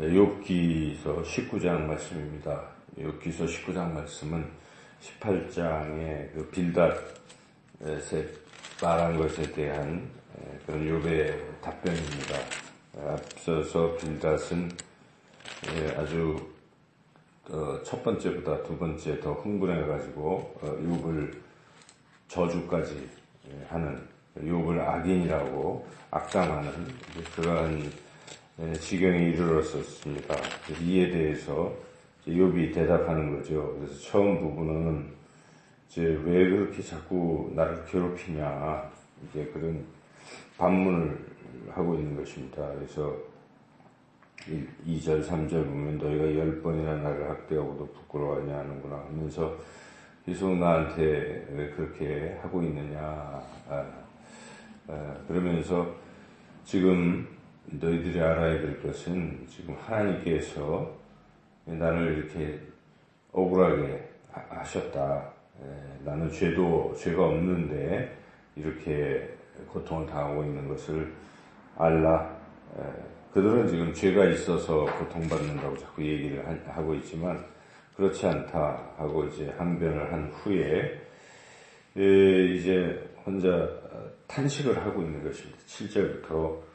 욥기서 19장 말씀입니다. 욥기서 19장 말씀은 18장의 그 빌닷에 말한 것에 대한 그런 욥의 답변입니다. 앞서서 빌닷은 아주 첫 번째보다 두 번째 더 흥분해가지고 욥을 저주까지 하는, 욥을 악인이라고 악담하는 그러한 지경에 이르렀었습니다. 그래서 이에 대해서 욥이 대답하는 거죠. 그래서 처음 부분은 이제 왜 그렇게 자꾸 나를 괴롭히냐, 이제 그런 반문을 하고 있는 것입니다. 그래서 2절, 3절 보면 너희가 10번이나 나를 학대하고도 부끄러워하냐 하는구나 하면서 계속 나한테 왜 그렇게 하고 있느냐, 그러면서 지금 너희들이 알아야 될 것은 지금 하나님께서 나를 이렇게 억울하게 하셨다. 나는 죄가 없는데 이렇게 고통을 당하고 있는 것을 알라. 그들은 지금 죄가 있어서 고통받는다고 자꾸 얘기를 하고 있지만 그렇지 않다 하고 이제 항변을 한 후에 이제 혼자 탄식을 하고 있는 것입니다. 7절부터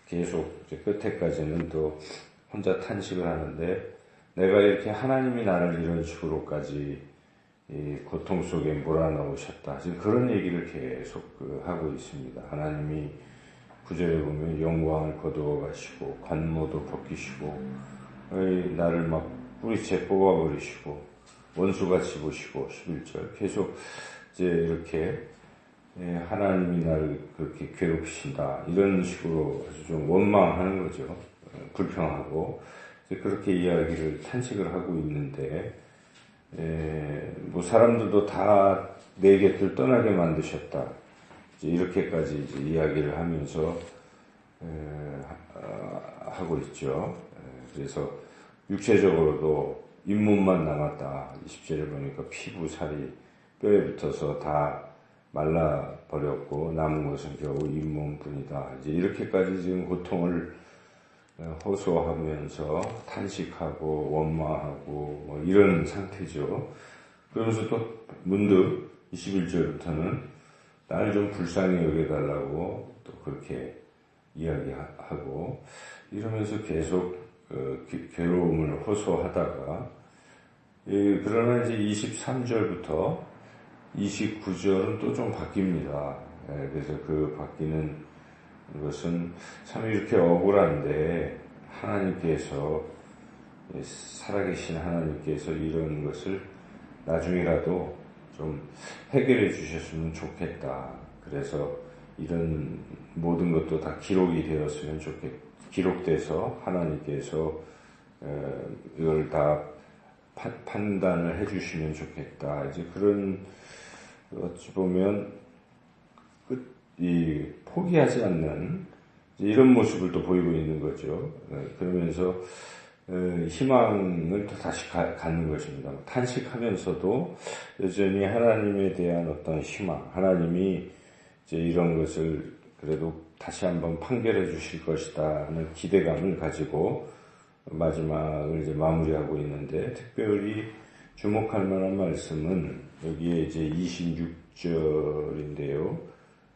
계속 이제 끝에까지는 또 혼자 탄식을 하는데, 내가 이렇게 하나님이 나를 이런 식으로까지 이 고통 속에 몰아넣으셨다, 지금 그런 얘기를 계속 하고 있습니다. 하나님이 9절에 보면 영광을 거두어 가시고 관모도 벗기시고 나를 막 뿌리채 뽑아버리시고 원수같이 보시고, 11절 계속 이제 이렇게 하나님이 나를 그렇게 괴롭히신다, 이런 식으로 아주 좀 원망하는 거죠. 불평하고 그렇게 이야기를 탄식을 하고 있는데, 뭐 사람들도 다 내 곁을 떠나게 만드셨다, 이제 이렇게까지 이제 이야기를 하면서 하고 있죠. 그래서 육체적으로도 잇몸만 남았다. 20절에 보니까 피부 살이 뼈에 붙어서 다 말라버렸고 남은 것은 겨우 잇몸뿐이다. 이제 이렇게까지 지금 고통을 호소하면서 탄식하고 원망하고 뭐 이런 상태죠. 그러면서 또 문득 21절부터는 나를 좀 불쌍히 여겨달라고 또 그렇게 이야기하고, 이러면서 계속 괴로움을 호소하다가, 그러나 이제 23절부터 29절은 또 좀 바뀝니다. 그래서 그 바뀌는 것은 참 이렇게 억울한데, 하나님께서, 살아계신 하나님께서 이런 것을 나중이라도 좀 해결해 주셨으면 좋겠다. 그래서 이런 모든 것도 다 기록이 되었으면 기록돼서 하나님께서 이걸 다 판단을 해 주시면 좋겠다. 이제 그런, 어찌 보면 포기하지 않는 이런 모습을 또 보이고 있는 거죠. 그러면서 희망을 또 다시 갖는 것입니다. 탄식하면서도 여전히 하나님에 대한 어떤 희망, 하나님이 이제 이런 것을 그래도 다시 한번 판결해 주실 것이다 하는 기대감을 가지고 마지막을 이제 마무리하고 있는데, 특별히 주목할 만한 말씀은 여기에 이제 26절인데요.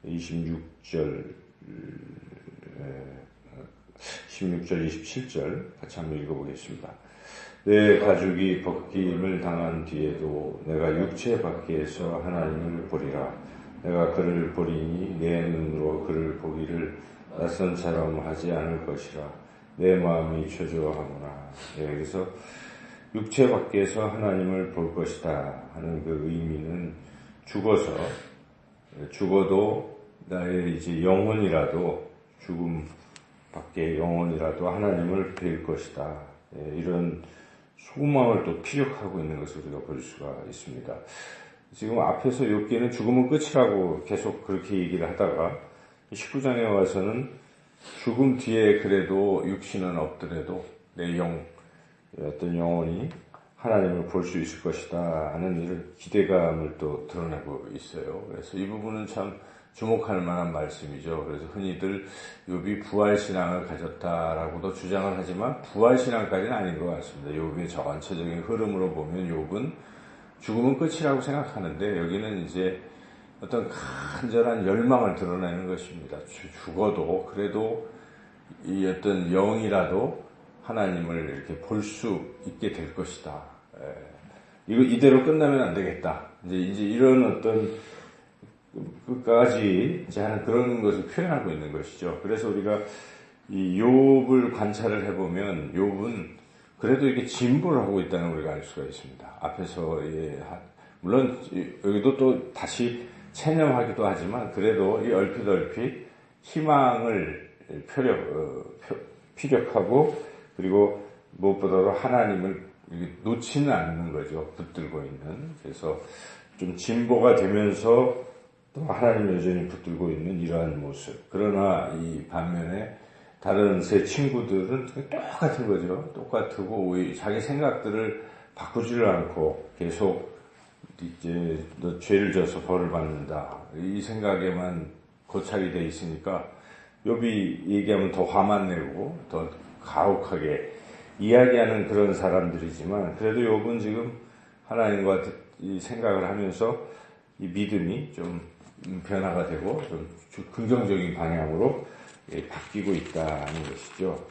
26절, 16절, 27절 같이 한번 읽어보겠습니다. 내 가죽이 벗김을 당한 뒤에도 내가 육체 밖에서 하나님을 보리라. 내가 그를 보리니 내 눈으로 그를 보기를 낯선처럼 하지 않을 것이라. 내 마음이 초조하구나. 그래서 육체 밖에서 하나님을 볼 것이다 하는 그 의미는 죽어도 나의 이제 영혼이라도, 죽음 밖에 영혼이라도 하나님을 뵐 것이다. 이런 소망을 또 피력하고 있는 것을 우리가 볼 수가 있습니다. 지금 앞에서 욥기는 죽음은 끝이라고 계속 그렇게 얘기를 하다가 19장에 와서는 죽음 뒤에 그래도 육신은 없더라도 내 어떤 영혼이 하나님을 볼 수 있을 것이다 하는 이런 기대감을 또 드러내고 있어요. 그래서 이 부분은 참 주목할 만한 말씀이죠. 그래서 흔히들 욥이 부활신앙을 가졌다라고도 주장을 하지만 부활신앙까지는 아닌 것 같습니다. 욥의 전체적인 흐름으로 보면 욥은 죽음은 끝이라고 생각하는데 여기는 이제 어떤 간절한 열망을 드러내는 것입니다. 죽어도 그래도 이 어떤 영이라도 하나님을 이렇게 볼 수 있게 될 것이다. 이거 이대로 끝나면 안 되겠다. 이제 이런 어떤 끝까지 이제 하는 그런 것을 표현하고 있는 것이죠. 그래서 우리가 이 욥을 관찰을 해보면 욥은 그래도 이게 진보를 하고 있다는 걸 우리가 알 수가 있습니다. 앞에서 물론 여기도 또 다시 체념하기도 하지만 그래도 이 얼핏 희망을 피력하고 그리고 무엇보다도 하나님을 놓지는 않는 거죠. 붙들고 있는. 그래서 좀 진보가 되면서 또 하나님 여전히 붙들고 있는 이러한 모습. 그러나 이 반면에 다른 세 친구들은 똑같은 거죠. 똑같고 자기 생각들을 바꾸지를 않고 계속 이제 너 죄를 져서 벌을 받는다. 이 생각에만 고착이 돼 있으니까 욥이 얘기하면 더 화만 내고 더 가혹하게 이야기하는 그런 사람들이지만 그래도 욥은 지금 하나님과 이 생각을 하면서 이 믿음이 좀 변화가 되고 좀 긍정적인 방향으로 바뀌고 있다는 것이죠.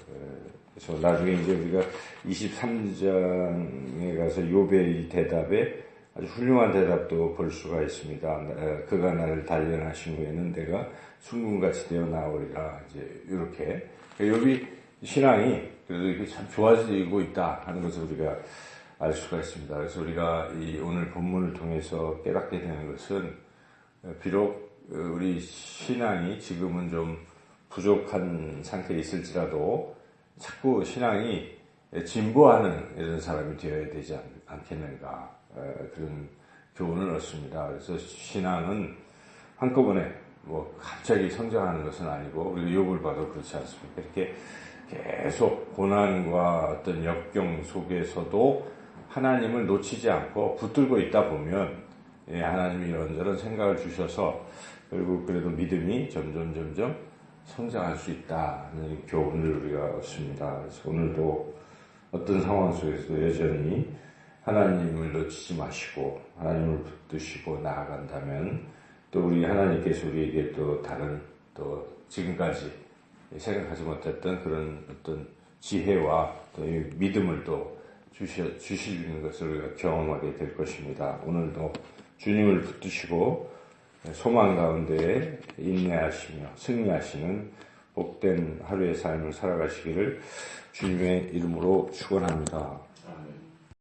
그래서 나중에 이제 우리가 23장에 가서 욥의 이 대답에 아주 훌륭한 대답도 볼 수가 있습니다. 그가 나를 단련하신 후에는 내가 순금같이 되어 나오리라. 이제 이렇게 욥이 신앙이 그래도 이렇게 참 좋아지고 있다 하는 것을 우리가 알 수가 있습니다. 그래서 우리가 이 오늘 본문을 통해서 깨닫게 되는 것은 비록 우리 신앙이 지금은 좀 부족한 상태에 있을지라도 자꾸 신앙이 진보하는 이런 사람이 되어야 되지 않겠는가 그런 교훈을 얻습니다. 그래서 신앙은 한꺼번에 뭐 갑자기 성장하는 것은 아니고 우리가 욥을 봐도 그렇지 않습니까? 이렇게 계속 고난과 어떤 역경 속에서도 하나님을 놓치지 않고 붙들고 있다 보면 하나님이 이런저런 생각을 주셔서 결국 그래도 믿음이 점점 성장할 수 있다는 교훈을 우리가 얻습니다. 그래서 오늘도 어떤 상황 속에서도 여전히 하나님을 놓치지 마시고 하나님을 붙드시고 나아간다면 또 우리 하나님께서 우리에게 또 다른 또 지금까지 생각하지 못했던 그런 어떤 지혜와 또 믿음을 또 주시는 것을 우리가 경험하게 될 것입니다. 오늘도 주님을 붙드시고 소망 가운데 인내하시며 승리하시는 복된 하루의 삶을 살아가시기를 주님의 이름으로 축원합니다.